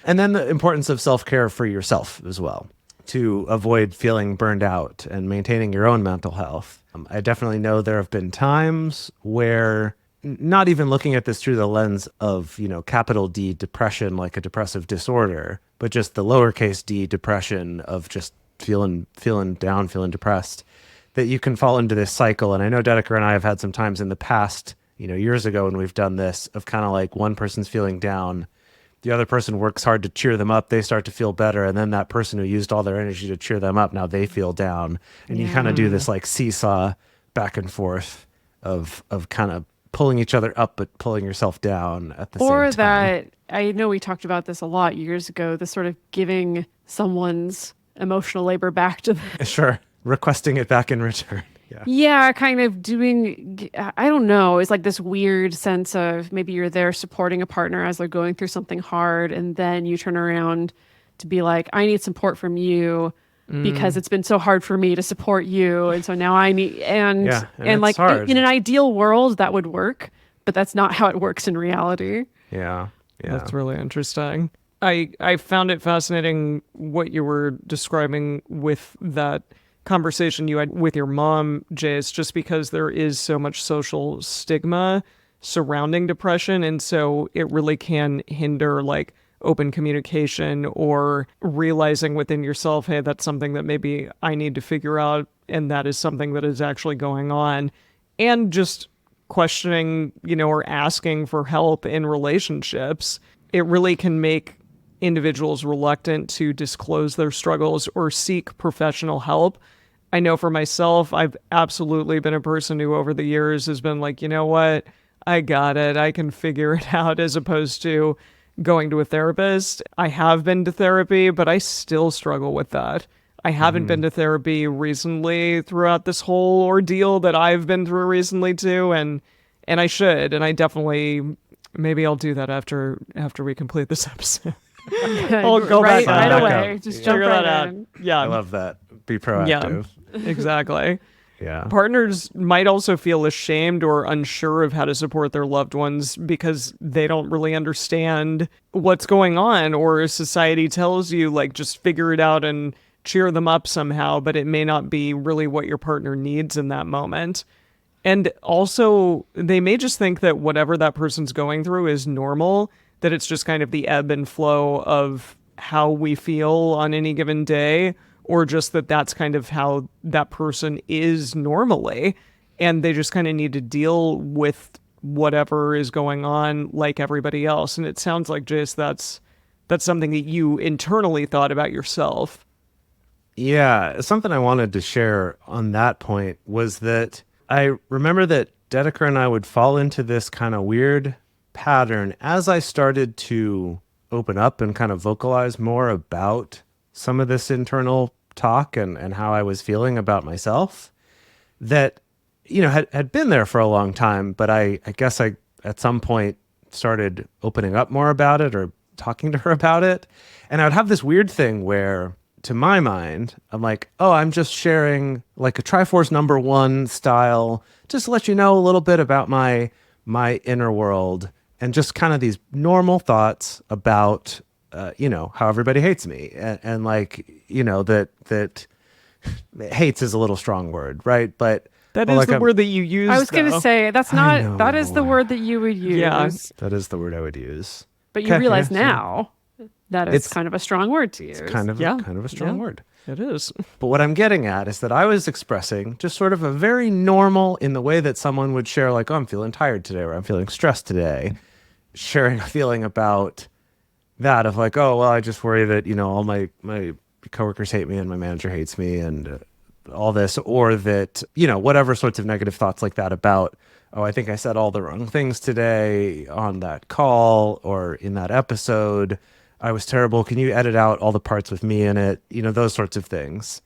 [SPEAKER 1] And then the importance of self-care for yourself as well, to avoid feeling burned out and maintaining your own mental health. I definitely know there have been times where, not even looking at this through the lens of, capital D depression, like a depressive disorder, but just the lowercase d depression of just feeling down, feeling depressed, that you can fall into this cycle. And I know Dedeker and I have had some times in the past, years ago when we've done this, of kind of like one person's feeling down, the other person works hard to cheer them up, they start to feel better, and then that person who used all their energy to cheer them up, now they feel down. And you kind of do this like seesaw back and forth of kind of pulling each other up but pulling yourself down at the same time.
[SPEAKER 3] Or that, I know we talked about this a lot years ago, the sort of giving someone's emotional labor back to them.
[SPEAKER 1] Sure. Requesting it back in return. Yeah.
[SPEAKER 3] Yeah, kind of doing, I don't know, it's like this weird sense of maybe you're there supporting a partner as they're going through something hard, and then you turn around to be like, I need support from you because it's been so hard for me to support you. And so now I need, and like
[SPEAKER 1] hard.
[SPEAKER 3] In an ideal world that would work, but that's not how it works in reality.
[SPEAKER 1] Yeah.
[SPEAKER 2] That's really interesting. I found it fascinating what you were describing with that conversation you had with your mom, Jace, just because there is so much social stigma surrounding depression. And so it really can hinder like open communication or realizing within yourself, hey, that's something that maybe I need to figure out. And that is something that is actually going on. And just questioning, or asking for help in relationships. It really can make individuals reluctant to disclose their struggles or seek professional help. I know for myself, I've absolutely been a person who over the years has been like, you know what, I got it, I can figure it out, as opposed to going to a therapist. I have been to therapy, but I still struggle with that. I haven't been to therapy recently throughout this whole ordeal that I've been through recently too, and I should, and I definitely, maybe I'll do that after we complete this episode. I'll go
[SPEAKER 3] right,
[SPEAKER 2] back
[SPEAKER 3] right
[SPEAKER 2] on.
[SPEAKER 3] away. Just jump
[SPEAKER 2] Figure
[SPEAKER 3] right
[SPEAKER 2] that
[SPEAKER 3] in.
[SPEAKER 2] out. Yeah.
[SPEAKER 1] I love that. Be proactive.
[SPEAKER 2] Exactly.
[SPEAKER 1] Yeah.
[SPEAKER 2] Partners might also feel ashamed or unsure of how to support their loved ones because they don't really understand what's going on, or society tells you like just figure it out and cheer them up somehow, but it may not be really what your partner needs in that moment. And also, they may just think that whatever that person's going through is normal, that it's just kind of the ebb and flow of how we feel on any given day, or just that that's kind of how that person is normally. And they just kind of need to deal with whatever is going on like everybody else. And it sounds like, Jace, that's something that you internally thought about yourself.
[SPEAKER 1] Yeah, something I wanted to share on that point was that I remember that Dedeker and I would fall into this kind of weird pattern as I started to open up and kind of vocalize more about some of this internal talk and how I was feeling about myself that, had been there for a long time, but I guess I, at some point, started opening up more about it or talking to her about it. And I would have this weird thing where, to my mind, I'm like, oh, I'm just sharing like a Triforce #1 style, just to let you know a little bit about my inner world and just kind of these normal thoughts about, how everybody hates me. And like, that hates is a little strong word, right? But
[SPEAKER 2] That is the word that you use.
[SPEAKER 3] I was going to say, that is the word that you would use.
[SPEAKER 2] Yeah.
[SPEAKER 1] That is the word I would use.
[SPEAKER 3] But you
[SPEAKER 1] Okay,
[SPEAKER 3] realize
[SPEAKER 1] yeah, sure.
[SPEAKER 3] now that it's kind of a strong word to use.
[SPEAKER 1] Kind of a strong word.
[SPEAKER 2] It is.
[SPEAKER 1] But what I'm getting at is that I was expressing just sort of a very normal, in the way that someone would share, like, oh, I'm feeling tired today, or I'm feeling stressed today, sharing a feeling about that of like, oh, well, I just worry that, all my coworkers hate me and my manager hates me and all this, or that, whatever sorts of negative thoughts like that about, oh, I think I said all the wrong things today on that call or in that episode. I was terrible. Can you edit out all the parts with me in it? Those sorts of things.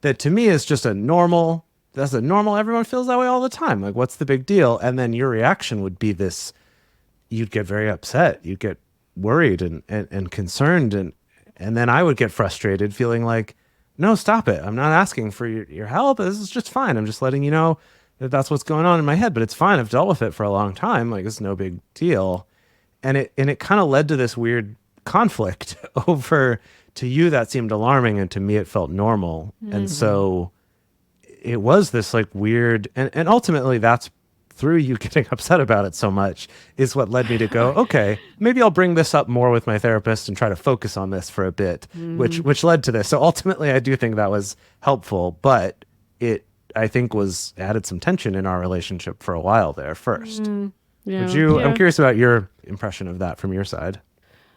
[SPEAKER 1] That to me is just that's a normal, everyone feels that way all the time. Like, what's the big deal? And then your reaction would be this, you'd get very upset. You'd get worried and concerned. And then I would get frustrated feeling like, no, stop it. I'm not asking for your help. This is just fine. I'm just letting you know that that's what's going on in my head, but it's fine. I've dealt with it for a long time. Like, it's no big deal. And it kind of led to this weird conflict over, to you that seemed alarming and to me it felt normal. And so it was this like weird, and ultimately that's through you getting upset about it so much is what led me to go, okay, maybe I'll bring this up more with my therapist and try to focus on this for a bit, which led to this. So ultimately I do think that was helpful, but it, I think, was added some tension in our relationship for a while there first.
[SPEAKER 3] Yeah.
[SPEAKER 1] I'm curious about your impression of that from your side.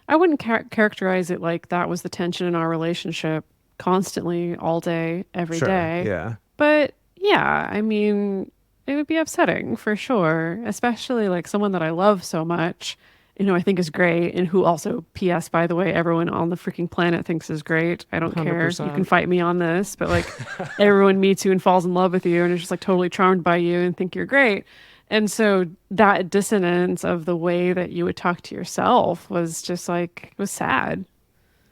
[SPEAKER 3] I wouldn't characterize it like that was the tension in our relationship constantly, all day, every day.
[SPEAKER 1] Yeah.
[SPEAKER 3] But yeah, I mean, it would be upsetting for sure, especially like someone that I love so much, I think is great, and who also, P.S., by the way, everyone on the freaking planet thinks is great. I don't care.
[SPEAKER 2] 100%.
[SPEAKER 3] You can fight me on this, but like everyone meets you and falls in love with you and is just like totally charmed by you and think you're great. And so that dissonance of the way that you would talk to yourself was just like, was sad.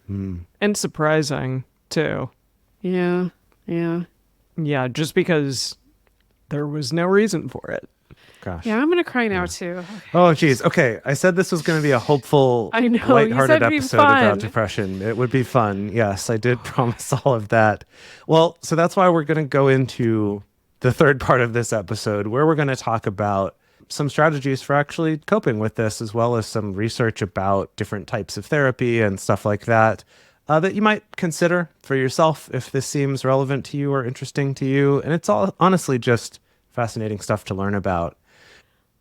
[SPEAKER 2] And surprising, too.
[SPEAKER 3] Yeah. Yeah.
[SPEAKER 2] Yeah, just because there was no reason for it.
[SPEAKER 1] Gosh.
[SPEAKER 3] Yeah, I'm going to cry now too.
[SPEAKER 1] Oh, geez. Okay. I said this was going to be a hopeful,
[SPEAKER 3] I know, you
[SPEAKER 1] lighthearted
[SPEAKER 3] said it'd be
[SPEAKER 1] episode
[SPEAKER 3] fun.
[SPEAKER 1] about depression. It would be fun. Yes, I did promise all of that. Well, so that's why we're going to go into the third part of this episode, where we're going to talk about some strategies for actually coping with this, as well as some research about different types of therapy and stuff like that, that you might consider for yourself if this seems relevant to you or interesting to you. And it's all honestly just fascinating stuff to learn about.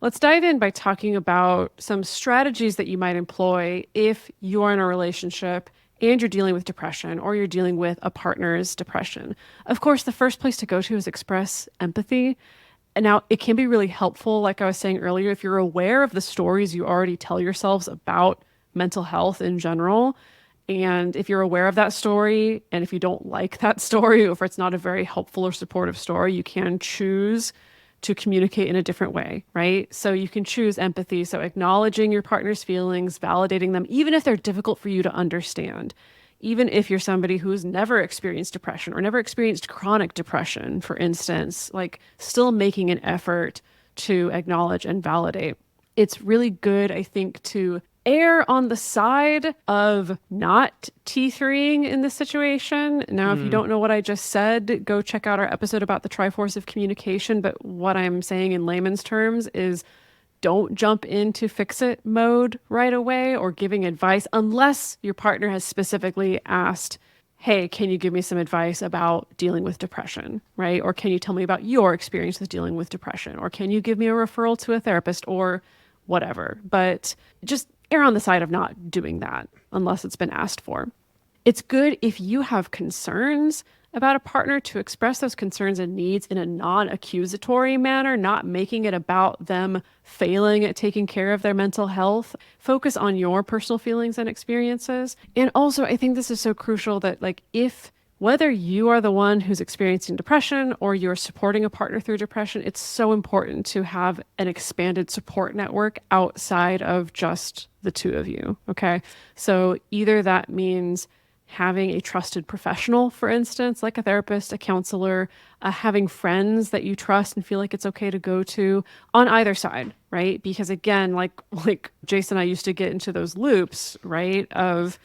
[SPEAKER 3] Let's dive in by talking about some strategies that you might employ if you are in a relationship and you're dealing with depression, or you're dealing with a partner's depression. Of course, the first place to go to is express empathy. And now it can be really helpful, like I was saying earlier, if you're aware of the stories you already tell yourselves about mental health in general. And if you're aware of that story, and if you don't like that story, or if it's not a very helpful or supportive story, you can choose to communicate in a different way, right? So you can choose empathy. So acknowledging your partner's feelings, validating them, even if they're difficult for you to understand. Even if you're somebody who's never experienced depression or never experienced chronic depression, for instance, like still making an effort to acknowledge and validate. It's really good, I think, to err on the side of not T3ing in this situation. Now, if you don't know what I just said, go check out our episode about the Triforce of communication. But what I'm saying in layman's terms is don't jump into fix-it mode right away or giving advice unless your partner has specifically asked, hey, can you give me some advice about dealing with depression, right? Or can you tell me about your experience with dealing with depression? Or can you give me a referral to a therapist or whatever? But just err on the side of not doing that unless it's been asked for. It's good if you have concerns about a partner to express those concerns and needs in a non-accusatory manner, not making it about them failing at taking care of their mental health. Focus on your personal feelings and experiences. And also, I think this is so crucial that whether you are the one who's experiencing depression or you're supporting a partner through depression, it's so important to have an expanded support network outside of just the two of you, okay? So either that means having a trusted professional, for instance, like a therapist, a counselor, having friends that you trust and feel like it's okay to go to on either side, right? Because again, like Jason and I used to get into those loops, right? Of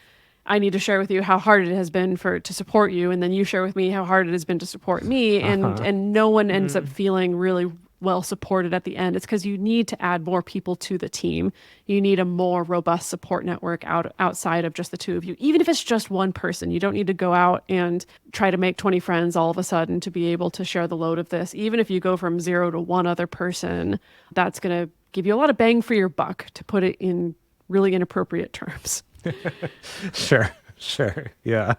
[SPEAKER 3] I need to share with you how hard it has been to support you, and then you share with me how hard it has been to support me, and no one ends up feeling really well supported at the end. It's because you need to add more people to the team. You need a more robust support network outside of just the two of you. Even if it's just one person, you don't need to go out and try to make 20 friends all of a sudden to be able to share the load of this. Even if you go from 0 to one other person, that's going to give you a lot of bang for your buck, to put it in really inappropriate terms.
[SPEAKER 1] Sure. Yeah.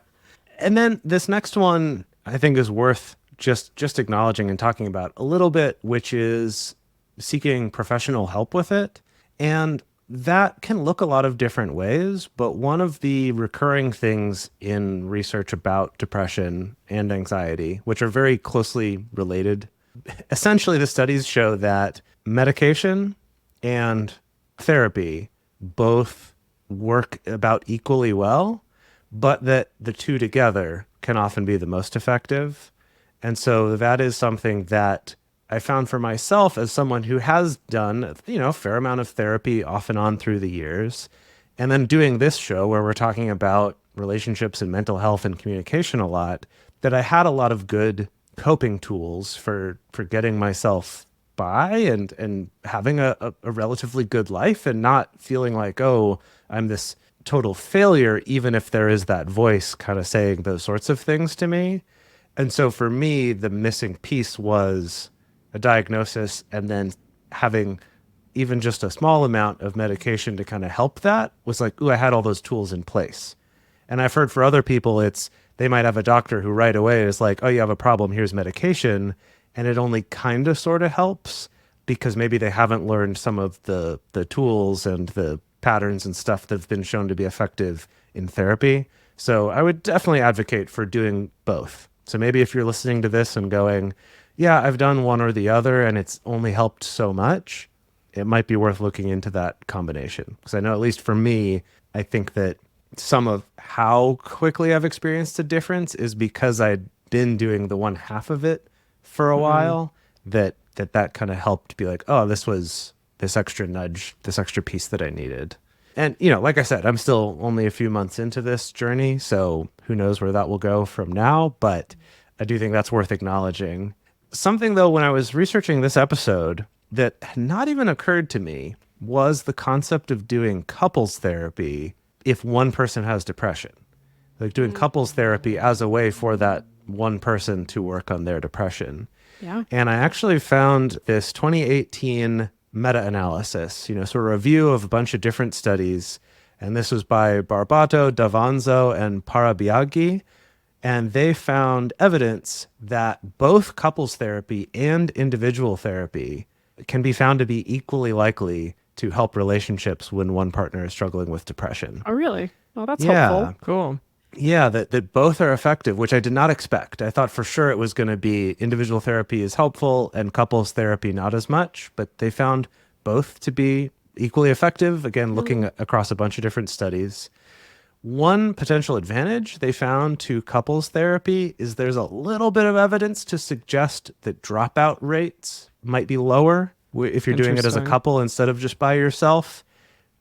[SPEAKER 1] And then this next one I think is worth just acknowledging and talking about a little bit, which is seeking professional help with it. And that can look a lot of different ways, but one of the recurring things in research about depression and anxiety, which are very closely related, essentially the studies show that medication and therapy both work about equally well, but that the two together can often be the most effective. And so that is something that I found for myself as someone who has done, a fair amount of therapy off and on through the years. And then doing this show where we're talking about relationships and mental health and communication a lot, that I had a lot of good coping tools for getting myself by and having a relatively good life and not feeling like, oh, I'm this total failure, even if there is that voice kind of saying those sorts of things to me. And so for me, the missing piece was a diagnosis, and then having even just a small amount of medication to kind of help that was like, ooh, I had all those tools in place. And I've heard for other people, they might have a doctor who right away is like, oh, you have a problem, here's medication. And it only kind of sort of helps because maybe they haven't learned some of the tools and the patterns and stuff that have been shown to be effective in therapy. So I would definitely advocate for doing both. So maybe if you're listening to this and going, yeah, I've done one or the other and it's only helped so much, it might be worth looking into that combination. Because I know, at least for me, I think that some of how quickly I've experienced a difference is because I'd been doing the one half of it for a while, that kind of helped be like, oh, this was this extra nudge, this extra piece that I needed. And, like I said, I'm still only a few months into this journey, so who knows where that will go from now, but I do think that's worth acknowledging. Something, though, when I was researching this episode that had not even occurred to me was the concept of doing couples therapy if one person has depression. Like doing couples therapy as a way for that one person to work on their depression.
[SPEAKER 3] Yeah.
[SPEAKER 1] And I actually found this 2018 meta-analysis, sort of review of a bunch of different studies. And this was by Barbato, Davanzo, and Parabiaghi. And they found evidence that both couples therapy and individual therapy can be found to be equally likely to help relationships when one partner is struggling with depression.
[SPEAKER 3] Oh, really? Well, that's
[SPEAKER 1] Yeah.
[SPEAKER 3] helpful.
[SPEAKER 2] Cool.
[SPEAKER 1] Yeah, that both are effective, which I did not expect. I thought for sure it was going to be individual therapy is helpful and couples therapy not as much, but they found both to be equally effective, again, looking across a bunch of different studies. One potential advantage they found to couples therapy is there's a little bit of evidence to suggest that dropout rates might be lower if you're doing it as a
[SPEAKER 2] Interesting.
[SPEAKER 1] couple instead of just by yourself.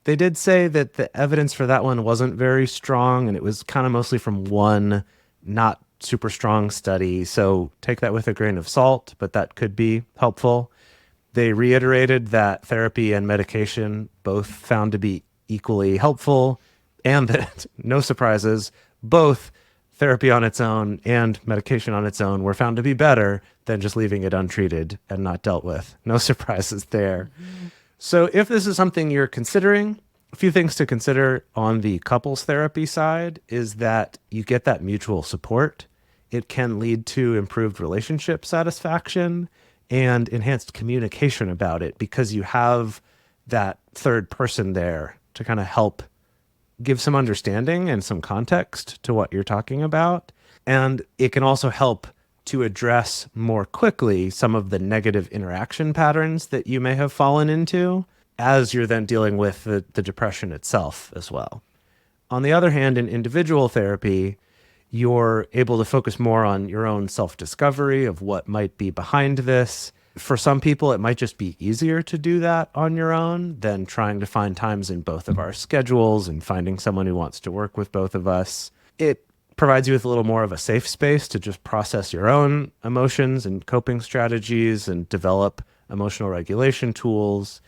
[SPEAKER 1] They did say that the evidence for that one wasn't very strong, and it was kind of mostly from one not super strong study. So take that with a grain of salt, but that could be helpful. They reiterated that therapy and medication both found to be equally helpful, and that, no surprises, both therapy on its own and medication on its own were found to be better than just leaving it untreated and not dealt with. No surprises there. So if this is something you're considering, a few things to consider on the couples therapy side is that you get that mutual support. It can lead to improved relationship satisfaction and enhanced communication about it because you have that third person there to kind of help give some understanding and some context to what you're talking about. And it can also help to address more quickly some of the negative interaction patterns that you may have fallen into as you're then dealing with the depression itself as well. On the other hand, in individual therapy, you're able to focus more on your own self-discovery of what might be behind this. For some people, it might just be easier to do that on your own than trying to find times in both of our schedules and finding someone who wants to work with both of us. It provides you with a little more of a safe space to just process your own emotions and coping strategies and develop emotional regulation tools,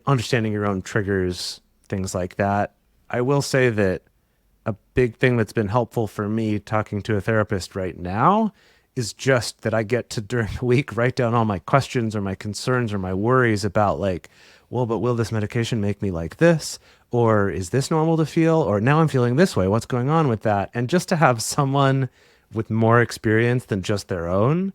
[SPEAKER 1] understanding your own triggers, things like that. I will say that a big thing that's been helpful for me talking to a therapist right now is just that I get to, during the week, write down all my questions or my concerns or my worries about like, well, but will this medication make me like this? Or is this normal to feel? Or now I'm feeling this way. What's going on with that? And just to have someone with more experience than just their own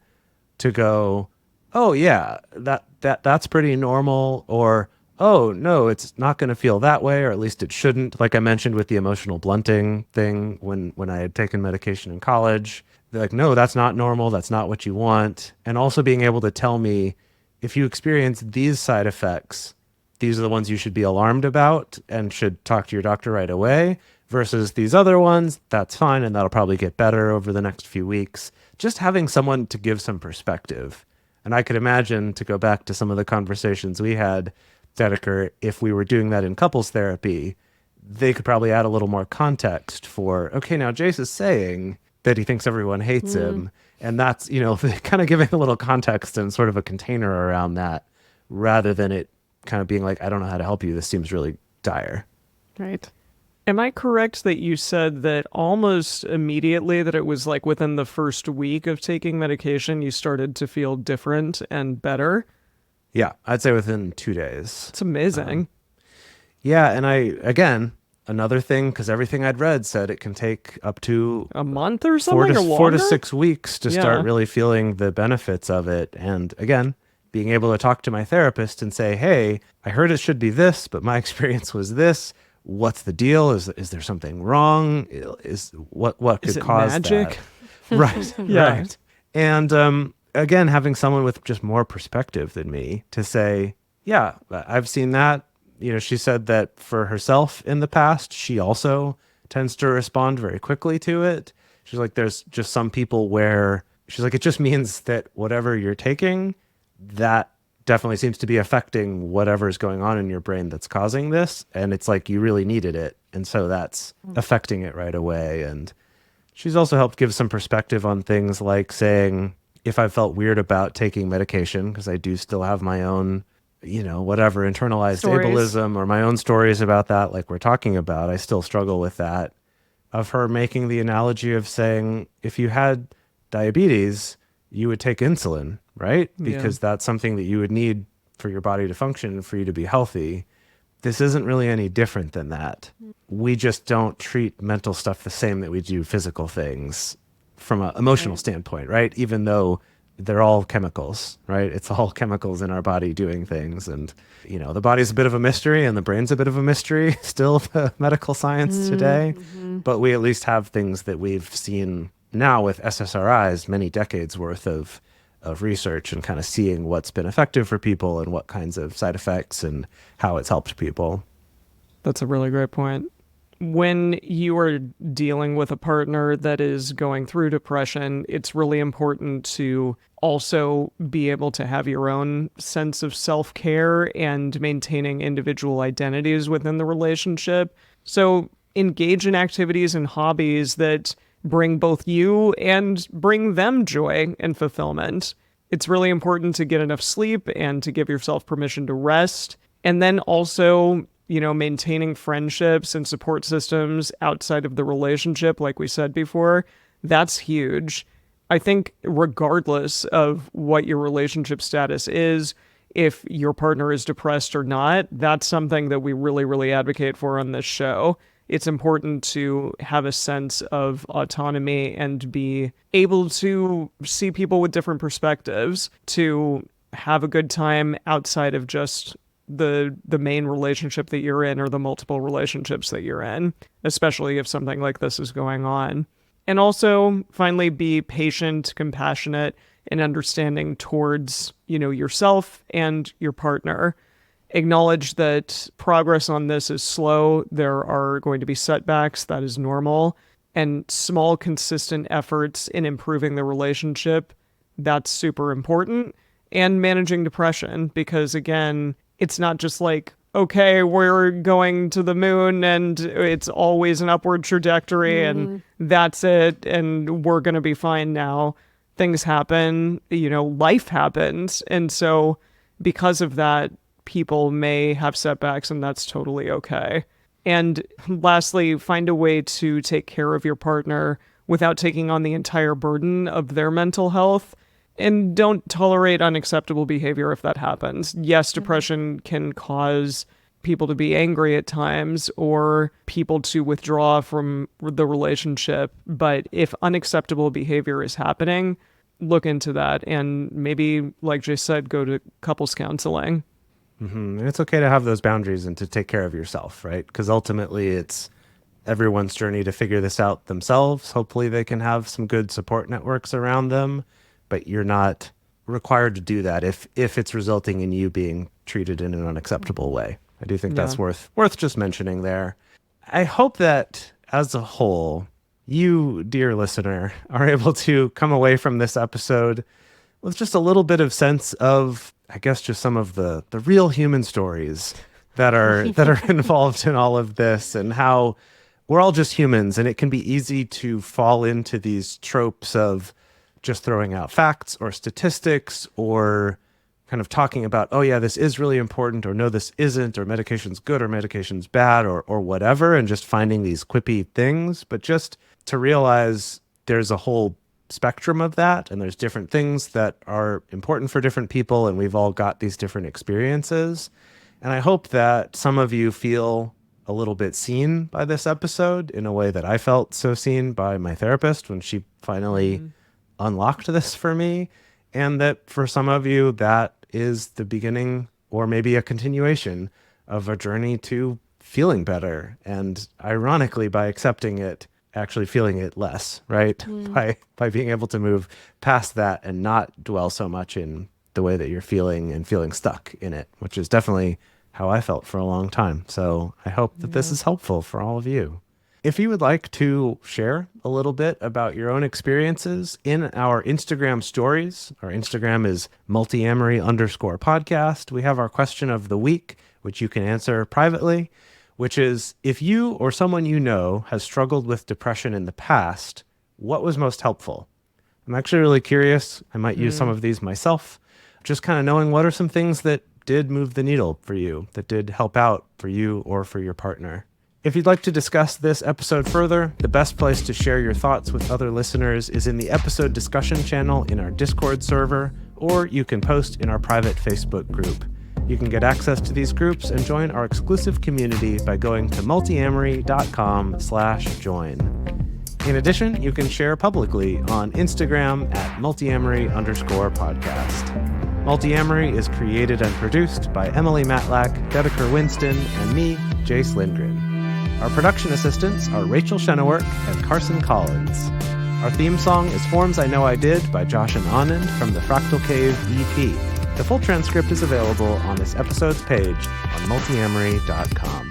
[SPEAKER 1] to go, oh yeah, that's pretty normal. Or, oh no, it's not going to feel that way, or at least it shouldn't. Like I mentioned with the emotional blunting thing when I had taken medication in college, they're like, no, that's not normal. That's not what you want. And also being able to tell me, if you experience these side effects, these are the ones you should be alarmed about and should talk to your doctor right away, versus these other ones, that's fine, and that'll probably get better over the next few weeks. Just having someone to give some perspective. And I could imagine, to go back to some of the conversations we had, Dedeker, if we were doing that in couples therapy, they could probably add a little more context for, okay, now Jace is saying that he thinks everyone hates him. And that's, kind of giving a little context and sort of a container around that, rather than it kind of being like, I don't know how to help you. This seems really dire.
[SPEAKER 3] Right.
[SPEAKER 2] Am I correct that you said that almost immediately, that it was like within the first week of taking medication, you started to feel different and better?
[SPEAKER 1] Yeah, I'd say within 2 days.
[SPEAKER 2] It's amazing.
[SPEAKER 1] Yeah, and again, another thing, because everything I'd read said it can take up to
[SPEAKER 2] A month or something, or longer?
[SPEAKER 1] 4 to 6 weeks to
[SPEAKER 2] Yeah.
[SPEAKER 1] start really feeling the benefits of it. And again, being able to talk to my therapist and say, hey, I heard it should be this, but my experience was this. What's the deal? Is there something wrong? What could
[SPEAKER 2] Is it
[SPEAKER 1] cause
[SPEAKER 2] magic?
[SPEAKER 1] that? Right,
[SPEAKER 2] Yeah.
[SPEAKER 1] right. And again, having someone with just more perspective than me to say, yeah, I've seen that. She said that for herself in the past, she also tends to respond very quickly to it. She's like, there's just some people where she's like, it just means that whatever you're taking, that definitely seems to be affecting whatever's going on in your brain that's causing this. And it's like, you really needed it. And so that's affecting it right away. And she's also helped give some perspective on things like saying, if I felt weird about taking medication, because I do still have my own, whatever, internalized
[SPEAKER 3] Stories.
[SPEAKER 1] ableism or my own stories about that, like we're talking about, I still struggle with that. Of her making the analogy of saying, if you had diabetes, you would take insulin, right? Because that's something that you would need for your body to function and for you to be healthy. This isn't really any different than that. We just don't treat mental stuff the same that we do physical things from an emotional standpoint, right? Even though they're all chemicals, right? It's all chemicals in our body doing things. And, the body's a bit of a mystery and the brain's a bit of a mystery, still the medical science today. But we at least have things that we've seen now with SSRIs, many decades worth of research, and kind of seeing what's been effective for people and what kinds of side effects and how it's helped people.
[SPEAKER 2] That's a really great point. when you are dealing with a partner that is going through depression, it's really important to also be able to have your own sense of self-care and maintaining individual identities within the relationship. So engage in activities and hobbies that bring both you and bring them joy and fulfillment. It's really important to get enough sleep and to give yourself permission to rest. And then also, maintaining friendships and support systems outside of the relationship, like we said before, that's huge. I think regardless of what your relationship status is, if your partner is depressed or not, that's something that we really, really advocate for on this show. It's important to have a sense of autonomy and be able to see people with different perspectives, to have a good time outside of just the main relationship that you're in or the multiple relationships that you're in, especially if something like this is going on. And also, finally, be patient, compassionate, and understanding towards, yourself and your partner. Acknowledge that progress on this is slow. There are going to be setbacks. That is normal. And small, consistent efforts in improving the relationship, that's super important. And managing depression, because again, it's not just like, okay, we're going to the moon and it's always an upward trajectory and that's it and we're going to be fine now. Things happen, life happens. And so because of that, people may have setbacks and that's totally okay. And lastly, find a way to take care of your partner without taking on the entire burden of their mental health. And don't tolerate unacceptable behavior if that happens. Yes, depression can cause people to be angry at times or people to withdraw from the relationship. But if unacceptable behavior is happening, look into that. And maybe, like Jay said, go to couples counseling.
[SPEAKER 1] Mm-hmm. And it's okay to have those boundaries and to take care of yourself, right? Because ultimately it's everyone's journey to figure this out themselves. Hopefully they can have some good support networks around them. But you're not required to do that if it's resulting in you being treated in an unacceptable way. I do think that's worth just mentioning there. I hope that as a whole, you, dear listener, are able to come away from this episode with just a little bit of sense of, I guess, just some of the real human stories that are involved in all of this, and how we're all just humans, and it can be easy to fall into these tropes of just throwing out facts or statistics or kind of talking about, oh yeah, this is really important, or no, this isn't, or medication's good or medication's bad, or whatever, and just finding these quippy things. But just to realize there's a whole spectrum of that, and there's different things that are important for different people, and we've all got these different experiences. And I hope that some of you feel a little bit seen by this episode in a way that I felt so seen by my therapist when she finally unlocked this for me, and that for some of you that is the beginning or maybe a continuation of a journey to feeling better, and ironically, by accepting it, actually feeling it less, right? By being able to move past that and not dwell so much in the way that you're feeling and feeling stuck in it, which is definitely how I felt for a long time. So I hope that this is helpful for all of you. If you would like to share a little bit about your own experiences in our Instagram stories, our Instagram is multiamory_podcast. We have our question of the week, which you can answer privately, which is, if you or someone you know has struggled with depression in the past, what was most helpful? I'm actually really curious. I might use some of these myself, just kind of knowing what are some things that did move the needle for you, that did help out for you or for your partner. If you'd like to discuss this episode further, the best place to share your thoughts with other listeners is in the episode discussion channel in our Discord server, or you can post in our private Facebook group. You can get access to these groups and join our exclusive community by going to multiamory.com/join. In addition, you can share publicly on Instagram at multiamory_podcast. Multiamory is created and produced by Emily Matlack, Dedeker Winston, and me, Jace Lindgren. Our production assistants are Rachel Shennework and Carson Collins. Our theme song is Forms I Know I Did by Josh and Anand from the Fractal Cave EP. The full transcript is available on this episode's page on multiamory.com.